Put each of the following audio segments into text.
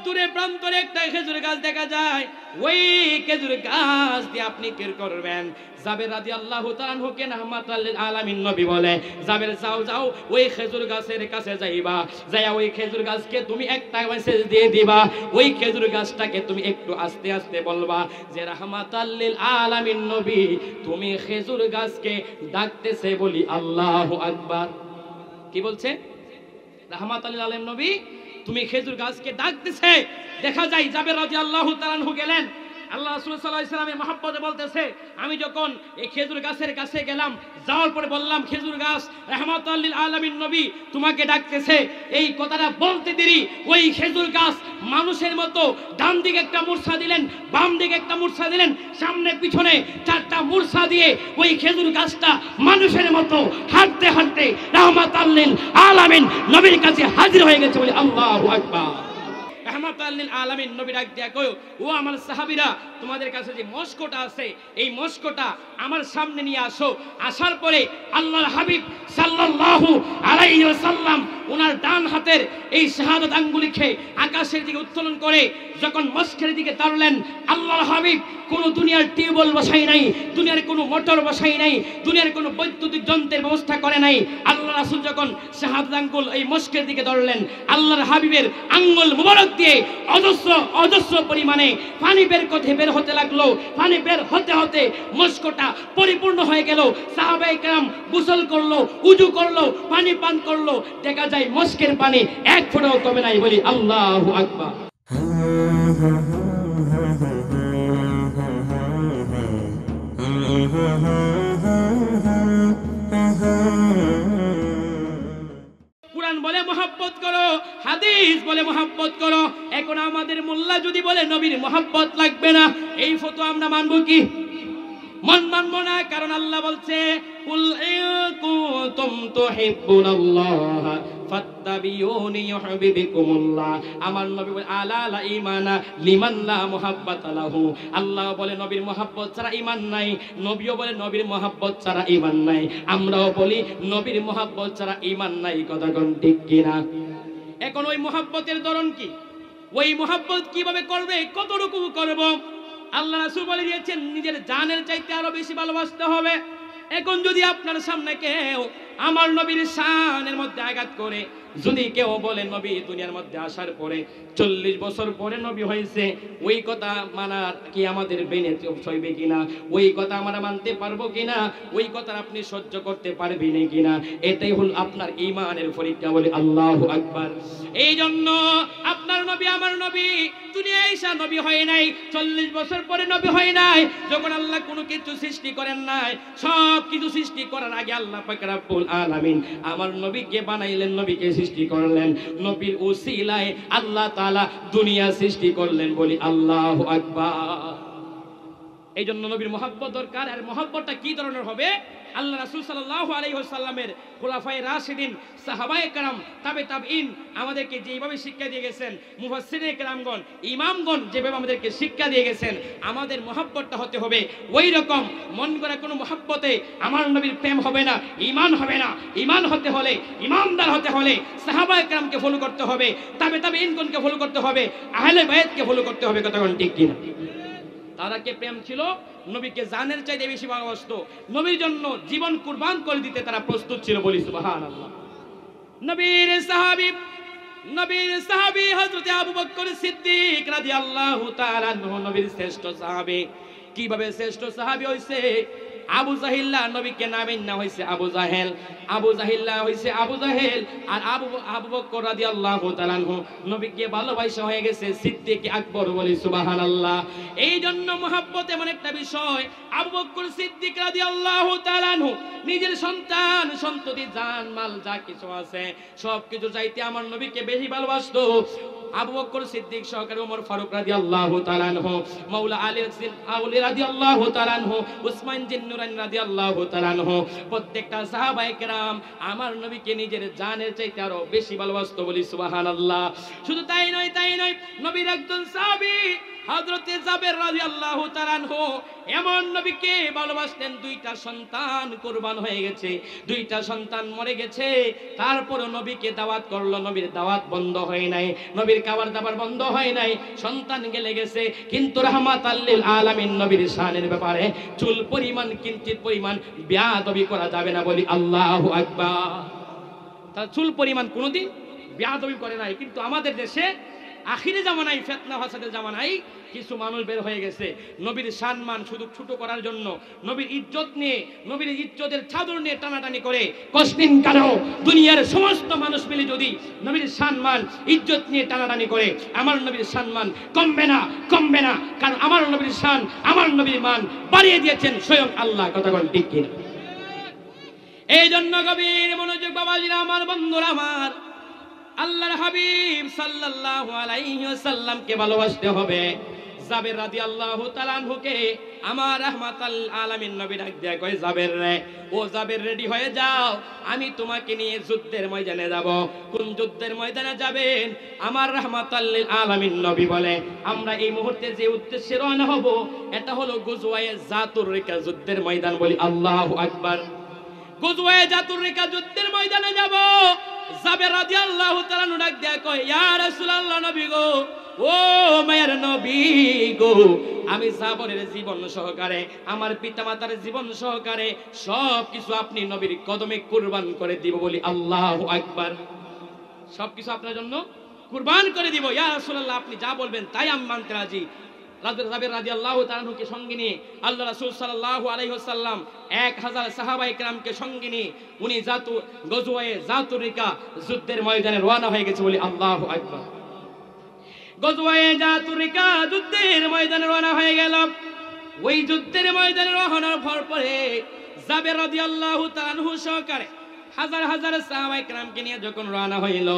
দূরে প্রান্তরে একটা খেজুর গাছ দেখা যায়। ওই খেজুর গাছ দিয়ে আপনি কি করবেন? জাবের রাদিয়াল্লাহু তাআলা আনহুকে রাহমাতাল লিল আলামিন নবী বলে, জাবের যাও যাও ওই খেজুর গাছের কাছে যাইবা, যাইয়া ওই খেজুর গাছকে তুমি একটা মেসেজ দিয়ে দিবা। ওই খেজুর গাছটাকে তুমি একটু আস্তে আস্তে বলবা যে রাহমাতাল লিল আলামিন নবী তুমি খেজুর গাছকে ডাকতেছে বলি আল্লাহু আকবার। কি বলছে? রাহমাতাল লিল আলামিন নবী তুমি খেজুর গাছকে ডাকতেছে। দেখা যায় জাবের রাদিয়াল্লাহু তাআলা আনহু গেলেন, আল্লাহ রাসূল সাল্লাল্লাহু আলাইহি ওয়াসাল্লামের মহব্বতে বলতেছে, আমি যখন এই খেজুর গাছের কাছে গেলাম, যাওয়ার পরে বললাম খেজুর গাছ রাহমাতাল লিল আলামিন নবী তোমাকে ডাকতেছে। এই কথাটা বলতে দেরি ওই খেজুর গাছ মানুষের মতো ডান দিকে একটা মূর্ছা দিলেন, বাম দিকে একটা মূর্ছা দিলেন, সামনে পিছনে চারটা মূর্ছা দিয়ে ওই খেজুর গাছটা মানুষের মতো হাঁটতে হাঁটতে রাহমাতাল লিল আলামিন নবীর কাছে হাজির হয়ে গেছে বলে আল্লাহু আকবার। রাহমাতাল লিল আলামিন নবী ডাক দিয়া কয়, ও আমার সাহাবীরা, তোমাদের কাছে যে মস্কটা আছে এই মস্কটা আমার সামনে নিয়ে আসো। আসার পরে আল্লাহর হাবিব সাল্লাল্লাহু আলাইহি ওয়াসাল্লাম ওনার ডান হাতের এই শাহাদাত আঙ্গুলিকে আকাশের দিকে উত্তোলন করে যখন মস্কের দিকে তাড়লেন, আল্লাহর হাবিব কোনো দুনিয়ার টিউবওয়েল বসাই নাই, দুনিয়ার কোনো মোটর বসাই নাই, দুনিয়ার কোনো বৈদ্যুতিক যন্ত্রের ব্যবস্থা করে নাই। আল্লাহ রাসূল যখন শাহাদাত আঙ্গুল এই মস্কের দিকে ধরলেন, আল্লাহর হাবিবের আঙ্গুল মুবারক দিয়ে অজস্র অজস্র পরিমাণে পানি বের হতে লাগলো। পানি বের হতে হতে মস্কটা পরিপূর্ণ হয়ে গেল। সাহাবায়ে কেরাম গোসল করলো, উযু করলো, পানি পান করলো। দেখা যায় মস্কের পানি এক ফোঁটাও কমে নাই বলি আল্লাহু আকবার। কুরআন বলে মহব্বত করো, হাদিস বলে মহব্বত করো। এখন আমাদের মোল্লা যদি বলে নবীর মহব্বত লাগবে না, এই ফতোয়া আমরা মানবো কি? মানবো না। কারণ আল্লাহ বলছে কুল ইন কুনতুম তুহিব্বুনাল্লাহ ফাত্তাবিউনি ইউহিব্বুকুমুল্লাহ। আমার নবী বলে আলা লা ঈমানা লিমান লা মুহাব্বাতা লাহু। আল্লাহ বলে নবীর মহব্বত ছাড়া ঈমান নাই, নবীও বলে নবীর মহব্বত ছাড়া ঈমান নাই। আমরাও বলি নবীর মহব্বত ছাড়া ঈমান নাই। কথা কোন ঠিক কিনা? এখন ওই মহব্বতের ধরন কি? ওই মহব্বত কিভাবে করবে, কতটুকু করব? আল্লাহ রাসূল বলে দিয়েছেন নিজের জানের চাইতে আরো বেশি ভালোবাসতে হবে। এখন যদি আপনার সামনে কেউ আমার নবীর শানের মধ্যে আঘাত করে, যদি কেউ বলে নবী দুনিয়ার মধ্যে আসার পরে 40 বছর পরে নবী হয়েছে, ওই কথা মানার কি আমাদের বেনে সইবে কিনা? ওই কথা আমরা মানতে পারবো কিনা? ওই কথা আপনি সহ্য করতে পারবেন কিনা? এটাই হল আপনার ঈমানের পরীক্ষা বলে আল্লাহু আকবার। এই জন্য আপনার নবী আমার নবী দুনিয়ায় এসে নবী হয় নাই, 40 বছর পরে নবী হয় নাই। যখন আল্লাহ কোনো কিছু সৃষ্টি করেন নাই, সব কিছু সৃষ্টি করার আগে আল্লাহ পাক রব্বুল আলামিন আমার নবীকে বানাইলেন, নবীকে সৃষ্টি করলেন, নবীর উসিলায় আল্লাহ তাআলা দুনিয়া সৃষ্টি করলেন বলি আল্লাহু আকবার। এই জন্য নবীর মহব্বত দরকার। আর মহব্বতটা কি ধরনের হবে? আল্লাহ রাসূল সাল্লাল্লাহু আলাইহি ওয়াসাল্লামের খুলাফায়ে রাশিদিন, সাহাবায়ে কেরাম, তাবেঈন আমাদেরকে যেভাবে শিক্ষা দিয়ে গেছেন, মুফাসসিরিনে কেরামগণ, ইমামগণ যেভাবে আমাদেরকে শিক্ষা দিয়ে গেছেন, আমাদের মহব্বতটা হতে হবে ওই রকম। মন গড়া কোনো মহব্বতে আমার নবীর প্রেম হবে না, ঈমান হবে না। ঈমান হতে হলে, ঈমানদার হতে হলে সাহাবায়ে কেরামকে ফলো করতে হবে, তাবেঈনগণকে ফলো করতে হবে, আহলে বায়াতকে ফলো করতে হবে। কথা কোন ঠিক কিনা? তারা কে প্রেম ছিল, নবীকে জানের চাইতে বেশি ভালোবাসতো, নবীর জন্য জীবন কুরবান করে দিতে তারা প্রস্তুত ছিল বলি সুবহানাল্লাহ। নবীর সাহাবী হযরত আবু বকর সিদ্দিক রাদিয়াল্লাহু তাআলা আনহু নবীর শ্রেষ্ঠ সাহাবী। কিভাবে শ্রেষ্ঠ সাহাবী হইছে? আবু জাহিল্লা নবীকে নামেন না হইছে আবু জাহেল, আবু জাহিল্লা হইছে আবু জাহেল, আর আবু বকর রাদিয়াল্লাহু তাআলা আনহু নবীকে ভালোবাসা হয়ে গেছে সিদ্দিক আকবর বলি সুবহানাল্লাহ। এই জন্য মহব্বত এমন একটা বিষয়, আবু বকর সিদ্দিক রাদিয়াল্লাহু তাআলা আনহু নিজের সন্তান সন্ততি জান মাল যা কিছু আছে সব কিছু চাইতে আমার নবীকে বেশি ভালোবাসতো। আবু বকর সিদ্দিক সহকারে ওমর ফারুক রাদিয়াল্লাহু তাআলা আনহু, মাওলা আলী রাদিয়াল্লাহু তাআলা আনহু, উসমান জিন্নুরাইন রাদিয়াল্লাহু তাআলা আনহু, প্রত্যেকটা সাহাবায়ে কেরাম আমার নবীকে নিজের জানের চাইতে আরো বেশি ভালোবাসতো বলি সুবহানাল্লাহ। শুধু তাই নয়, নবীর একজন সাহাবী হযরতে জাবের রাদিয়াল্লাহু তাআলা আনহু এমন নবীকে ভালোবাসতেন, দুইটা সন্তান কুরবান হয়ে গেছে, দুইটা সন্তান মরে গেছে, তারপরও নবীকে দাওয়াত করলো, নবীর দাওয়াত বন্ধ হয় নাই, নবীর খাবার দাবার বন্ধ হয় নাই, সন্তান গেলে গেছে, কিন্তু রাহমাতাল লিল আলামিন নবীর শানের ব্যাপারে চুল পরিমাণ কিঞ্চিত পরিমাণ বেয়াদবি করা যাবে না, বলি আল্লাহু আকবার। তার চুল পরিমাণ কোনোদিন বেয়াদবি করে নাই। কিন্তু আমাদের দেশে আখিরে জামানায়, ফিতনা ফাসাদের জামানায় কিছু মানুষ বের হয়ে গেছে নবীর সম্মান শুধু ছোট করার জন্য, নবীর ইজ্জত নিয়ে, নবীর ইজ্জতের চাদর নিয়ে টানাটানি করে। কষ্টিন কারো দুনিয়ার সমস্ত মানুষ মিলে যদি নবীর সম্মান ইজ্জত নিয়ে টানাটানি করে, আমার নবীর সম্মান কমবে না, কমবে না। কারণ আমার নবীর শান, আমার নবীর মান বাড়িয়ে দিয়েছেন স্বয়ং আল্লাহ। কথা বল ঠিক কিনা? এই জন্য গভীর মনোযোগ বাবাজিরা, আমার বন্ধুরা আমার, আল্লাহর হাবিব সাল্লাল্লাহু আলাইহি ওয়াসাল্লামকে ভালোবাসতে হবে। জাবের রাদিয়াল্লাহু তাআলা আনহুকে আমার রাহমাতাল আলামিন নবী ডাক দেয়া কয়, জাবের রে, ও জাবের রেডি হয়ে যাও, আমি তোমাকে নিয়ে যুদ্ধের ময়দানে যাব। কোন যুদ্ধের ময়দানে যাবেন? আমার রাহমাতাল আলামিন নবী বলে, আমরা এই মুহূর্তে যে উদ্দেশ্যে রওনা হব এটা হলো গজওয়ায়ে জাতুর রিকা যুদ্ধের ময়দান, বলি আল্লাহু আকবার। গজওয়ায়ে জাতুর রিকা যুদ্ধের ময়দানে যাব। জাবের রাদিয়াল্লাহু তাআলা ডাক দেয়া কয়, ইয়া রাসূলুল্লাহ, নবী গো, ও মায়ের নবী গো, আমি জাবরের জীবন সহকারে, আমার পিতামাতার জীবন সহকারে সবকিছু আপনি নবীর কদমে কুরবান করে দিব, বলি আল্লাহু আকবার। সবকিছু আপনার জন্য কুরবান করে দিব ইয়া রাসূলুল্লাহ, আপনি যা বলবেন তাই আমি মানতে রাজি। জাবের রাদিয়াল্লাহু তাআলা কে সঙ্গে নিয়ে আল্লাহ রাসূল সাল্লাল্লাহু আলাইহি ওয়াসাল্লাম 1000 সাহাবায়ে কেরামকে সঙ্গে নিয়ে উনি গজওয়ায়ে জাতুর রিকা যুদ্ধের ময়দানে রওনা হয়ে গেছে, বলি আল্লাহু আকবার। গজওয়ায়ে জাতুর রিকা যুদ্ধের ময়দানে রওনা হয়ে গেল। ওই যুদ্ধের ময়দানে রওনা হওয়ার পরে জাবের রাদিয়াল্লাহু তাআলা আনহু সহকারে হাজার হাজার সাহাবায়ে কেরামকে নিয়ে যখন রওনা হইল,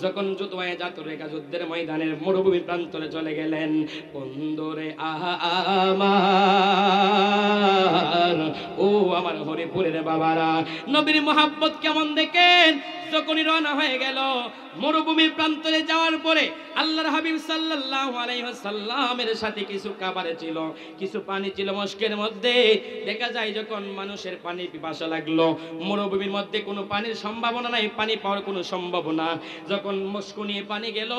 যখন গজওয়ায়ে জাতুর রিকা যুদ্ধের ময়দানের মরুভূমির প্রান্তরে চলে গেলেন, বন্ধুরে আমার, ও আমার হরিপুরের বাবারা, নবীর মহব্বত কেমন দেখেন। যখনই রওনা হয়ে গেল মরুভূমির প্রান্তরে যাওয়ার পরে আল্লাহর হাবিব সাল্লাল্লাহু আলাইহি ওয়াসাল্লামের সাথে কিছু খাবার ছিল, কিছু পানি ছিল মশকের মধ্যে। দেখা যায় যখন মানুষের পানি পিপাসা লাগলো, মরুভূমির মধ্যে কোনো পানির সম্ভাবনা নাই, পানি পাওয়ার কোনো সম্ভাবনা, যখন মশক নিয়ে পানি গেল,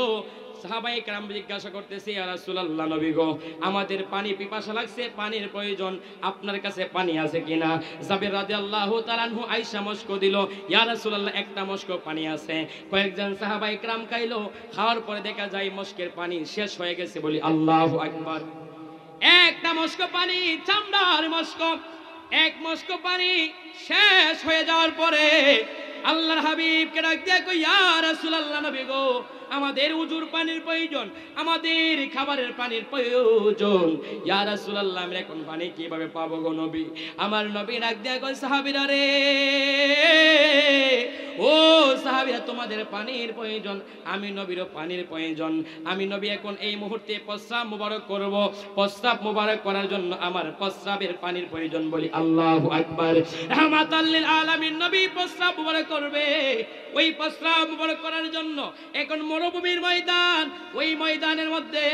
সাহাবায়ে কেরাম জিজ্ঞাসা করতেছে, ইয়া রাসূলুল্লাহ, নবী গো, আমাদের পানি পিপাসা লাগছে, পানির প্রয়োজন, আপনার কাছে পানি আছে কিনা? জাবের রাদিয়াল্লাহু তাআলা আনহু আয়েশা মশক দিল, ইয়া রাসূলুল্লাহ, একটা মশক পানি আছে। কয়েকজন সাহাবায়ে কেরাম খাইলো, খাওয়ার পরে দেখা যায় মশকের পানি শেষ হয়ে গেছে, বলি আল্লাহু আকবার। একটা মশক পানি, চামড়ার মশক, এক মশক পানি শেষ হয়ে যাওয়ার পরে আল্লাহর হাবিবকে ডাক দিয়ে কই, ইয়া রাসূলুল্লাহ, নবী গো, আমাদের উজুর পানির প্রয়োজন, আমাদের খাবারের পানির প্রয়োজন, ইয়া রাসূলুল্লাহ, আমরা এখন পানি কিভাবে পাবো গো নবী? আমার নবী ডাক দিয়ে কই, সাহাবীরা রে, ও সাহাবীরা, তোমাদের পানির প্রয়োজন, আমি নবীরও পানির প্রয়োজন। আমি নবী এখন এই মুহূর্তে প্রস্রাব মুবারক করব, প্রস্রাব মুবারক করার জন্য আমার প্রস্রাবের পানির প্রয়োজন, বলি আল্লাহু আকবার। রাহমাতাল লিল আলামিন নবী প্রস্রাব মুবারক করবে। ওই প্রস্রাব মুবারক করার জন্য এখন মরুভূমির ময়দান, ওই ময়দানের মধ্যে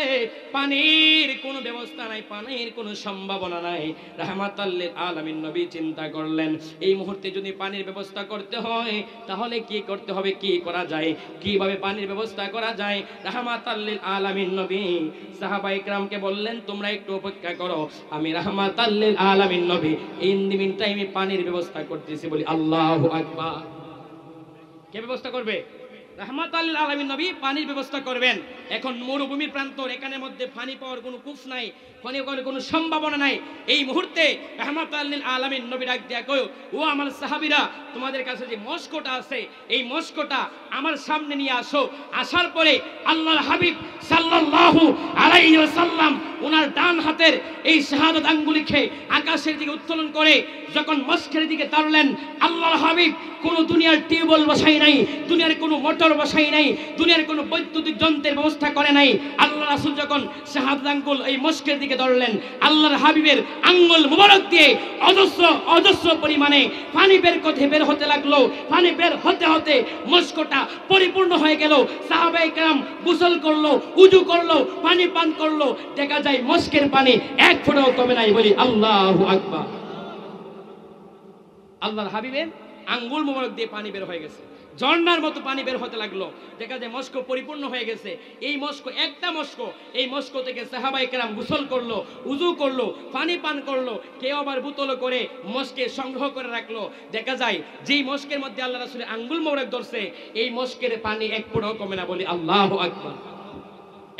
পানির কোনো ব্যবস্থা নাই, পানির কোনো সম্ভাবনা নাই। রাহমাতাল লিল আলামিন নবী চিন্তা করলেন, এই মুহূর্তে যদি পানির ব্যবস্থা করতে হয় তাহলে কি করতে হবে, কি করা যায়, কিভাবে পানির ব্যবস্থা করা যায়? রাহমাতাল লিল আলামিন নবী সাহাবায়ে কেরামকে বললেন, তোমরা একটু অপেক্ষা করো, আমি রাহমাতাল লিল আলামিন নবী ইন দি মিন টাইমে পানির ব্যবস্থা করতেছি, বলি আল্লাহু আকবার। কে ব্যবস্থা করবে? রাহমাতাল লিল আলামিন নবী পানির ব্যবস্থা করবেন। এখন মরুভূমির প্রান্তর, এখানের মধ্যে পানি পাওয়ার কোনো কুফ নাই, পানি পাওয়ার কোনো সম্ভাবনা নাই। এই মুহূর্তে রাহমাতাল লিল আলামিন নবী ডাক দিয়া কয়, ও আমার সাহাবীরা, তোমাদের কাছে যে মশকটা আছে, এই মশকটা আমার সামনে নিয়ে আসো। আসার পরে আল্লাহর হাবিব সাল্লাল্লাহু আলাইহি ওয়াসাল্লাম ওনার ডান হাতের এই শাহাদাত আঙ্গুলিকে আকাশের দিকে উত্তোলন করে যখন মশকের দিকে তাড়লেন, আল্লাহর হাবিব কোনো দুনিয়ার টিউবওয়েল বসাই নাই, দুনিয়ার কোনো মোটর বসাই নাই, দুনিয়ার কোনো বৈদ্যুতিক যন্ত্রের ব্যবস্থা ব্যবস্থা করে নাই। আল্লাহ রাসূল যখন শাহাদাত আঙ্গুল এই মস্কের দিকে ধরলেন, আল্লাহর হাবিবের আঙ্গুল মুবারক দিয়ে অজস্র পরিমাণে পানি বের হতে লাগলো। পানি বের হতে হতে মস্কটা পরিপূর্ণ হয়ে গেল। সাহাবায়ে কেরাম গোসল করলো, উযু করলো, পানি পান করলো। দেখা যায় মস্কের পানি এক ফোঁটাও কমে নাই। বলি আল্লাহু আকবার। আল্লাহর হাবিবের আঙ্গুল মোবারক দিয়ে পানি বের হয়ে গেছে, ঝর্ণার মতো পানি বের হতে লাগলো। দেখা যায় মস্ক পরিপূর্ণ হয়ে গেছে। এই মস্ক একটা মস্ক, এই মস্ক থেকে সাহাবায়ে কেরাম গোসল করলো, উযু করলো, পানি পান করলো। কেউ আবার বোতল করে মস্কে সংগ্রহ করে রাখলো। দেখা যায় যেই মস্কের মধ্যে আল্লাহ রাসূলের আঙ্গুল মোবারক ধরছে, এই মস্কের পানি এক ফোঁটাও কমে না। বলি আল্লাহু আকবার।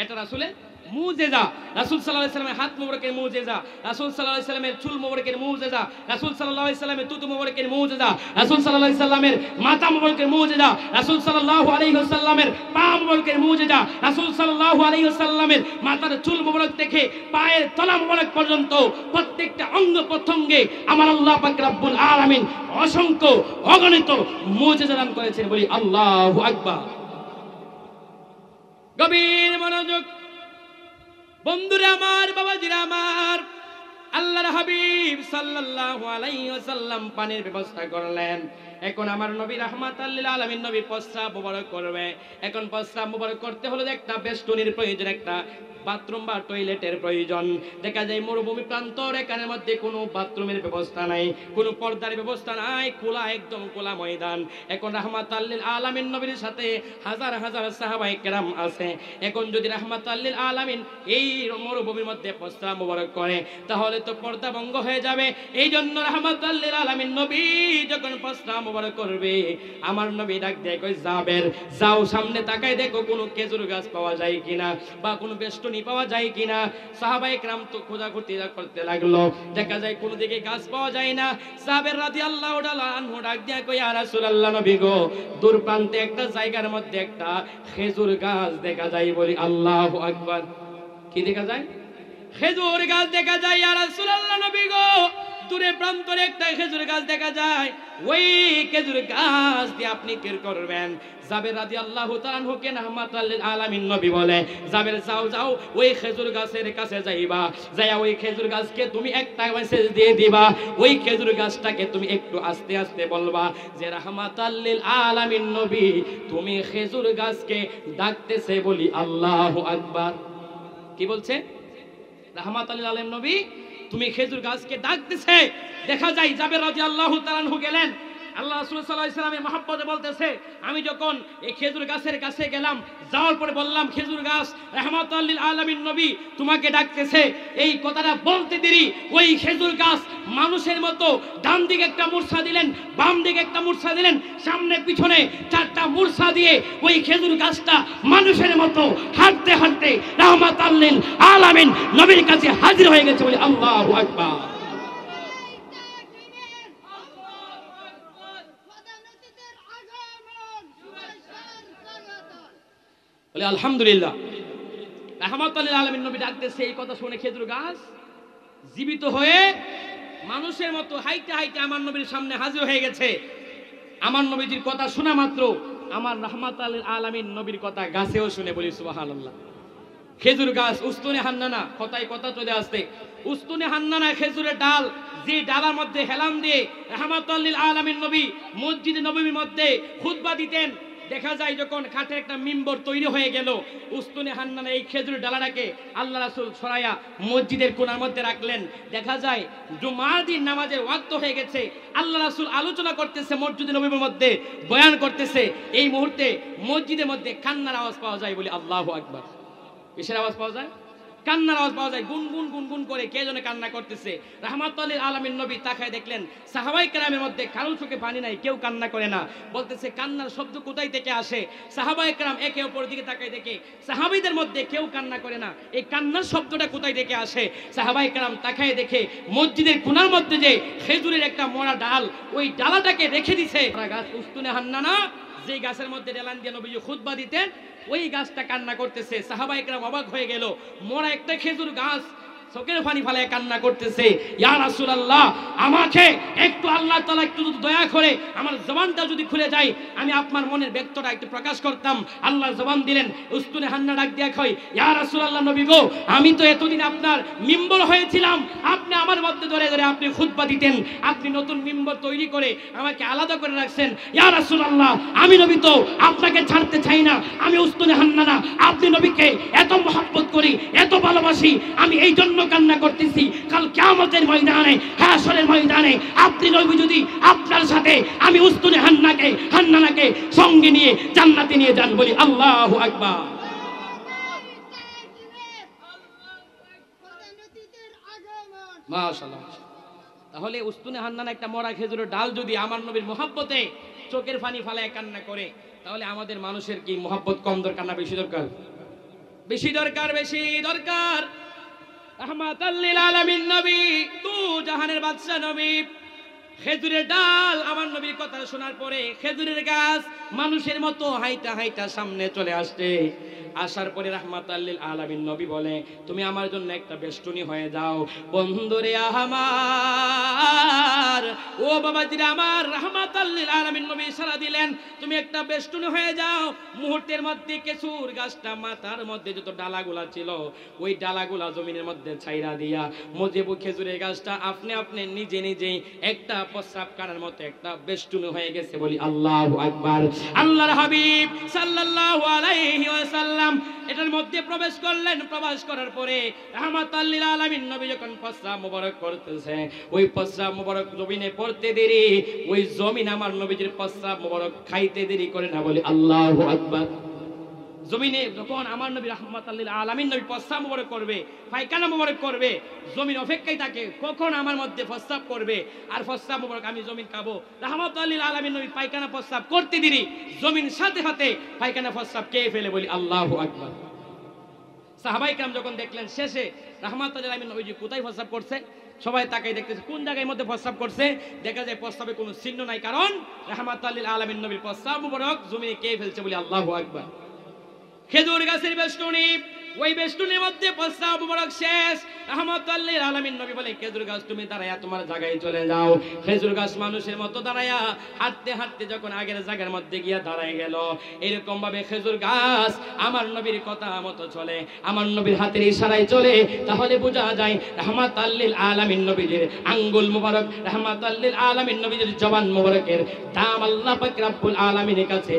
এটা রাসূলের মুজিজা, রাসূল সাল্লাল্লাহু আলাইহি সাল্লামের হাত মোবারকের মুজিজা, রাসূল সাল্লাল্লাহু আলাইহি সাল্লামের চুল মোবারকের মুজিজা, রাসূল সাল্লাল্লাহু আলাইহি সাল্লামের তুতু মোবারকের মুজিজা, রাসূল সাল্লাল্লাহু আলাইহি সাল্লামের মাথা মোবারকের মুজিজা, রাসূল সাল্লাল্লাহু আলাইহি সাল্লামের পা মোবারকের মুজিজা, রাসূল সাল্লাল্লাহু আলাইহি সাল্লামের মাথার চুল মোবারক থেকে পায়ের তলা মোবারক পর্যন্ত প্রত্যেকটা অঙ্গ প্রত্যঙ্গে আমার আল্লাহ পাক রব্বুল আলামিন অসংখ্য অগণিত মুজিজা দান করেছেন। বলি আল্লাহু আকবার। গভীর মনোযোগ বন্ধুরা আমার, বাবাজিরা আমার, আল্লাহর হাবিব সাল্লাল্লাহু আলাইহি ওয়াসাল্লাম পানির ব্যবস্থা করলেন। এখন আমার নবী রাহমাতাল লিল আলামিন নবী প্রস্রাব মোবারক করবে। এখন প্রস্রাব মোবারক করতে হলে একটা বেষ্টনীর প্রয়োজন, একটা বাথরুম বা টয়লেটের প্রয়োজন। দেখা যায় মরুভূমি প্রান্তর, এখানের মধ্যে কোনো বাথরুমের ব্যবস্থা নাই, কোনো পর্দার ব্যবস্থা নাই, খোলা একদম খোলা ময়দান। এখন রাহমাতাল লিল আলামিন নবীর সাথে হাজার হাজার সাহাবায়ে কেরাম আছে। এখন যদি রাহমাতাল লিল আলামিন এই মরুভূমির মধ্যে প্রস্রাব মোবারক করে তাহলে তো পর্দা ভঙ্গ হয়ে যাবে। এই জন্য রাহমাতাল লিল আলামিন নবী যখন প্রস্রাব মোবারক করবে, আমার নবী ডাক দিয়ে কই, জাবের যাও সামনে তাকায় দেখো কোনো খেজুর গাছ পাওয়া যায় কিনা বা কোনো বেষ্টনী পাওয়া যায় কিনা। সাহাবায়ে কেরাম তো খোঁজাখুঁজি করতে লাগলো, দেখা যায় কোনো দিকে গাছ পাওয়া যায় না। জাবের রাদিয়াল্লাহু তাআলা আনহু ডাক দিয়া কই, ইয়া রাসূলুল্লাহ নবী গো, দূর প্রান্তে একটা জায়গার মধ্যে একটা খেজুর গাছ দেখা যায়। বলি আল্লাহু আকবার। কি দেখা যায়? খেজুর গাছ দেখা যায়। ইয়া রাসূলুল্লাহ নবী গো, দূরে প্রান্তরে একটা খেজুর গাছ দেখা যায়। ওই খেজুর গাছ দিয়ে আপনি কি করবেন? জাবের রাদিয়াল্লাহু তাআলা আনহুকে রাহমাতাল লিল আলামিন নবী বলে, জাবের যাও ওই খেজুর গাছের কাছে যাইবা, যাইয়া ওই খেজুর গাছকে তুমি একটা মেসেজ দিয়ে দিবা। ওই খেজুর গাছটাকে তুমি একটু আস্তে আস্তে বলবা যে রাহমাতাল লিল আলামিন নবী তুমি খেজুর গাছকে ডাকতেছে। বলি আল্লাহু আকবার। কি বলছে? রাহমাতাল লিল আলামিন নবী তুমি খেজুর গাছকে ডাকতেছে। দেখা যায় জাবের রাদিয়াল্লাহু তাআলা আনহু গেলেন, আল্লাহ রাসূল সাল্লাল্লাহু আলাইহি ওয়াসাল্লামের মহব্বতে বলতেছে, আমি যখন এই খেজুর গাছের কাছে গেলাম, যাওয়ার পরে বললাম, খেজুর গাছ রাহমাতাল লিল আলামিন নবী তোমাকে ডাকতেছে। এই কথাটা বলতে দেরি ওই খেজুর গাছ মানুষের মতো ডান দিকে একটা মূর্ছা দিলেন, বাম দিকে একটা মূর্ছা দিলেন, সামনে পিছনে চারটা মূর্ছা দিয়ে ওই খেজুর গাছটা মানুষের মতো হাঁটতে হাঁটতে রাহমাতাল লিল আলামিন নবীর কাছে হাজির হয়ে গেছে। বলি আল্লাহু আকবার। বলে আলহামদুলিল্লাহ। রাহমাতাল লিল আলামিন নবী ডাকতেছে, এই কথা শুনে খেজুর গাছ জীবিত হয়ে মানুষের মতো হাইতে হাইতে আমার নবীর সামনে হাজির হয়ে গেছে। আমার নবীজির কথা শোনা মাত্র আমার রাহমাতাল লিল আলামিন নবীর কথা গাছেও শুনে। বলি সুবহানাল্লাহ। খেজুর গাছ উস্তুনে হান্নানা, কথায় কথা চলে আসছে, উস্তুনে হান্নানা খেজুরের ডাল, যে ডালার মধ্যে হেলাম দিয়ে রাহমাতাল লিল আলামিন নবী মসজিদে নববীর মধ্যে খুতবা দিতেন। দেখা যায় যখন কাঠের একটা মিম্বর তৈরি হয়ে গেল, উস্তুনে হান্নানা এই খেজুরের ডালাটাকে আল্লাহ রাসূল সরাইয়া মসজিদের কোণার মধ্যে রাখলেন। দেখা যায় জুমার দিন নামাজের ওয়াক্ত হয়ে গেছে, আল্লাহ রাসূল আলোচনা করতেছে মসজিদে নববীর মধ্যে, বয়ান করতেছে। এই মুহূর্তে মসজিদের মধ্যে কান্নার আওয়াজ পাওয়া যায়। বলি আল্লাহু আকবার। কিসের আওয়াজ পাওয়া যায়? কান্নার আওয়াজ পাওয়া যায়। গুনগুন গুনগুন করে কে যেন কান্না করতেছে। রাহমাতাল লিল আলামিন নবী তাকায় দেখলেন সাহাবায়ে কেরামের মধ্যে কারো চোখে পানি নাই, কেউ কান্না করে না। বলতেছে কান্নার শব্দ কোথায় থেকে আসে? সাহাবায়ে কেরাম একে অপরের দিকে তাকায় দেখে সাহাবীদের মধ্যে কেউ কান্না করে না। এই কান্নার শব্দটা কোথায় থেকে আসে? সাহাবায়ে কেরাম তাকায় দেখে মসজিদের কোণার মধ্যে যে খেজুরের একটা মোড়া ডাল, ওই ডালাটাকে রেখে দিছে। গাছ উস্তুনে হান্নানা, যে গাছের মধ্যে ডেলান দিয়ে নবীজি খুতবা দিতেন, ওই গাছটা কান্না করতেছে। সাহাবায়ে কেরাম অবাক হয়ে গেল, মোরা একটা খেজুর গাছ চোখের পানি ফেলে কান্না করতেছে, ইয়া রাসূলুল্লাহ, আমাকে একটু আল্লাহ তাআলা একটু দয়া করে আমার জবানটা যদি খুলে যায়, আমি আপনার মনের ব্যক্তটা একটু প্রকাশ করতাম। আল্লাহ জবান দিলেন। উস্তুনে হান্না ডাক দিয়া কয়, ইয়া রাসূলুল্লাহ, নবী গো, আমি তো এতদিন আপনার মিম্বর হয়েছিলাম, আপনি আমার মধ্যে ধরে ধরে আপনি খুতবা দিতেন, আপনি নতুন মিম্বর তৈরি করে আমাকে আলাদা করে রাখছেন। ইয়া রাসূলুল্লাহ, আমি নবী তো আপনাকে ছাড়তে চাই না, আমি উস্তুনে হান্না না, আপনি নবীকে এত মহব্বত করি, এত ভালোবাসি, আমি এই জন্য কান্না করতেছি, কাল কিয়ামতের ময়দানে, হাশরের ময়দানে আপনি নবী যদি আপনার সাথে আমি উস্তুনে হান্নানাকে সঙ্গে নিয়ে জান্নাতে নিয়ে যান, বলি আল্লাহু আকবার। মাশাআল্লাহ। তাহলে উস্তুনে হান্নানা একটা মরা খেজুরের ডাল যদি আমার নবীর মহব্বতে চোখের পানি ফালায় কান্না করে, তাহলে আমাদের মানুষের কি মহব্বত কম দরকার না বেশি দরকার? বেশি দরকার, বেশি দরকার। রাহমাতাল লিল আলামিন নবী, তু জাহানের বাদশা নবী, খেজুরের ডাল আমার নবীর কথা শোনার পরে খেজুরের গাছ মানুষের মতো হাইটা হাইটা সামনে চলে আসছে। আসার পরে রাহমাতাল লিল আলামিন নবী বলে, তুমি আমার জন্য একটা বেষ্টনী হয়ে যাও। বন্ধুরে আমার, ও বাবাজিরা আমার, রাহমাতাল লিল আলামিন নবী ইশারা দিলেন, তুমি একটা বেষ্টনী হয়ে যাও। মুহূর্তের মধ্যে খেজুর গাছটা মাথার মধ্যে যত ডালাগুলা ছিল ওই ডালাগুলা জমিনের মধ্যে ছাইরা দিয়া মজিবু খেজুরের গাছটা আপনি আপনি নিজে নিজেই একটা প্রস্রাব করার মতো একটা বেষ্টনী হয়ে গেছে, বলি আল্লাহু আকবার। আল্লাহর হাবিব সাল্লাল্লাহু আলাইহি ওয়াসাল্লাম এটার মধ্যে প্রবেশ করলেন। প্রবেশ করার পরে রাহমাতাল লিল আলামিন নবী যখন প্রস্রাব মোবারক করতেছে, ওই প্রস্রাব মোবারক জমিনে পড়তে দেরি, ওই জমিন আমার নবীজির প্রস্রাব মোবারক খাইতে দেরি করে না, বলি আল্লাহু আকবার। জমিনে যখন আমার নবী রাহমাতাল লিল আলামিন নবী প্রস্রাব মোবারক করবে, পায়খানা মোবারক করবে, জমিন অপেক্ষায় থাকে কখন আমার মধ্যে প্রস্রাব করবে আর প্রস্রাব মোবারক আমি জমিন খাবো। রাহমাতাল লিল আলামিন নবী পায়খানা প্রস্রাব করতে দেরি, জমিন সাথে সাথে পায়খানা প্রস্রাব খেয়ে ফেলে, বলি আল্লাহু আকবার। সাহাবায়ে কেরাম যখন দেখলেন শেষে রাহমাতাল লিল আলামিন নবীজি কোথায় প্রস্রাব করছে, সবাই তাকাই দেখতেছে কোন জায়গার মধ্যে প্রস্রাব করছে, দেখা যায় প্রস্রাবে কোনো চিহ্ন নাই, কারণ রাহমাতাল লিল আলামিন নবীর প্রস্রাব মোবারক জমিনে খেয়ে ফেলছে, বলি আল্লাহু আকবার। খেজুর গাছের বেষ্টনী, ওই বেষ্টনীর মধ্যে প্রস্রাব মোবারক শেষ। রাহমাতাল লিল আলামিন নবী বলে, খেজুর গাছ তুমি দাঁড়ায়া তোমার জায়গায় চলে যাও। খেজুর গাছ মানুষের মতো দাঁড়ায়া হাঁটতে হাঁটতে যখন আগের জায়গার মধ্যে গিয়া দাঁড়ায় গেল, এরকম ভাবে খেজুর গাছ আমার নবীর কথা মতো চলে, আমার নবীর হাতের ইশারায় চলে, তাহলে বোঝা যায় রাহমাতাল লিল আলামিন নবীর আঙ্গুল মোবারক, রাহমাতাল লিল আলামিন নবীর জবান মোবারকের দাম আল্লাহ পাক রব্বুল আলামিনের কাছে